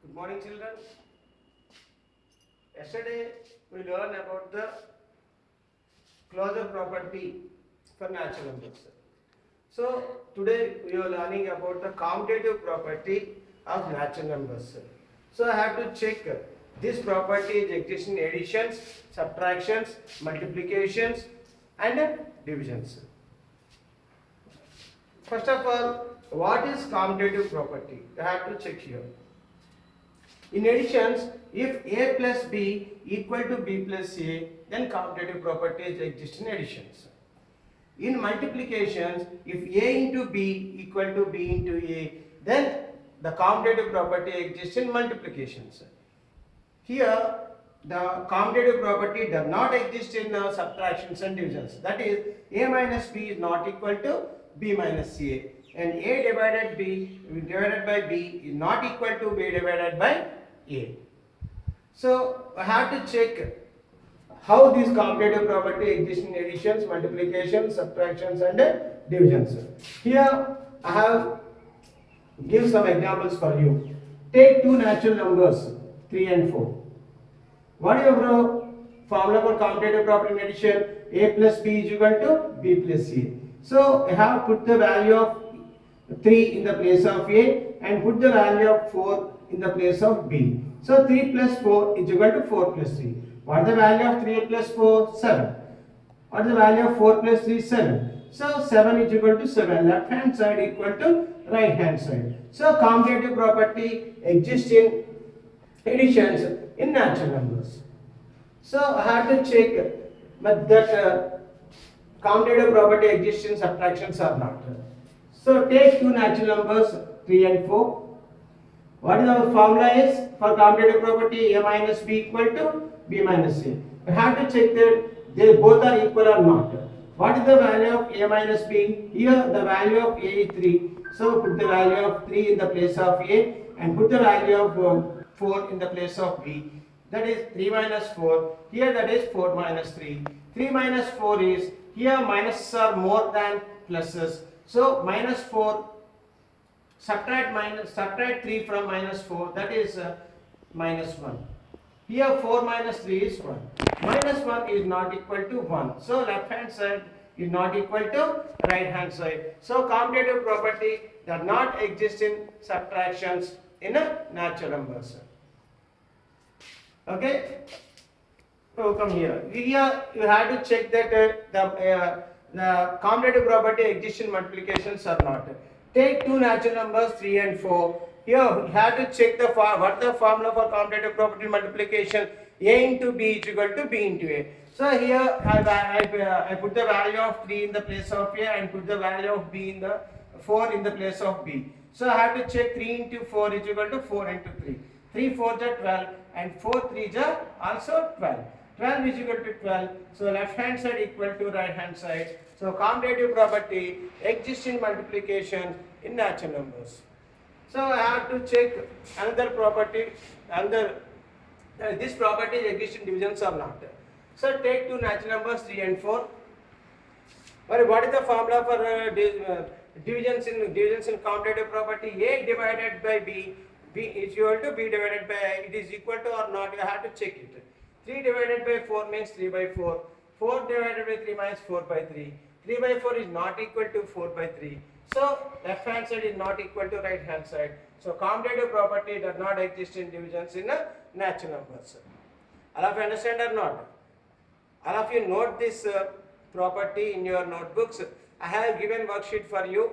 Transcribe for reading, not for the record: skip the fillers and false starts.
Good morning, children. Yesterday we learned about the closure property for natural numbers. So today we are learning about the commutative property of natural numbers. So I have to check this property is existing in additions, subtractions, multiplications and divisions. First of all, what is commutative property? I have to check here. In additions, if a plus b equal to b plus a, then commutative properties exist in additions. In multiplications, if a into b equal to b into a, then the commutative property exists in multiplications. Here, the commutative property does not exist in subtractions and divisions. That is, a minus b is not equal to b minus a, and a divided by b is not equal to b divided by a. So I have to check how this commutative property exists in additions, multiplications, subtractions and divisions. Here I have give some examples for you. Take two natural numbers 3 and 4. What is your formula for commutative property in addition? A plus b is equal to b plus a. So I have put the value of 3 in the place of a and put the value of 4 in the place of b. So 3 plus 4 is equal to 4 plus 3. What is the value of 3 plus 4? 7. What is the value of 4 plus 3? 7. So 7 is equal to 7. Left hand side equal to right hand side. So commutative property exists in additions in natural numbers. So I have to check that commutative property exists in subtractions or not. So take two natural numbers 3 and 4. What is our formula is for commutative property? A minus b equal to b minus a. We have to check that they both are equal or not. What is the value of a minus b? Here the value of a is 3. So put the value of 3 in the place of a and put the value of 4 in the place of b. That is 3 minus 4. Here that is 4 minus 3. 3 minus 4 is, here minuses are more than pluses. So minus 4, subtract 3 from minus 4, that is minus 1. Here 4 minus 3 is 1. Minus 1 is not equal to 1. So left hand side is not equal to right hand side. So commutative property does not exist in subtractions in a natural numbers. Okay. So come here. Here you have to check that the commutative property exists in multiplications or not. Take two natural numbers 3 and 4. Here you have to check what the formula for commutative property multiplication. A into b is equal to b into a. So here I put the value of 3 in the place of a and put the value of b in the 4 in the place of b. So I have to check 3 into 4 is equal to 4 into 3. 3 4s are 12 and 4 3s are also 12. 12 is equal to 12. So left hand side equal to right hand side. So commutative property exists in multiplication in natural numbers. So I have to check another property, this property exists in divisions or not. So take two natural numbers 3 and 4. What is the formula for divisions in commutative property? A divided by b is equal to b divided by a. It is equal to or not, you have to check it. 3 divided by 4 means 3 by 4. 4 divided by 3 means 4 by 3. 3 by 4 is not equal to 4 by 3. So left hand side is not equal to right hand side. So commutative property does not exist in divisions in natural numbers. All of you understand or not? All of you note this property in your notebooks. I have given worksheet for you.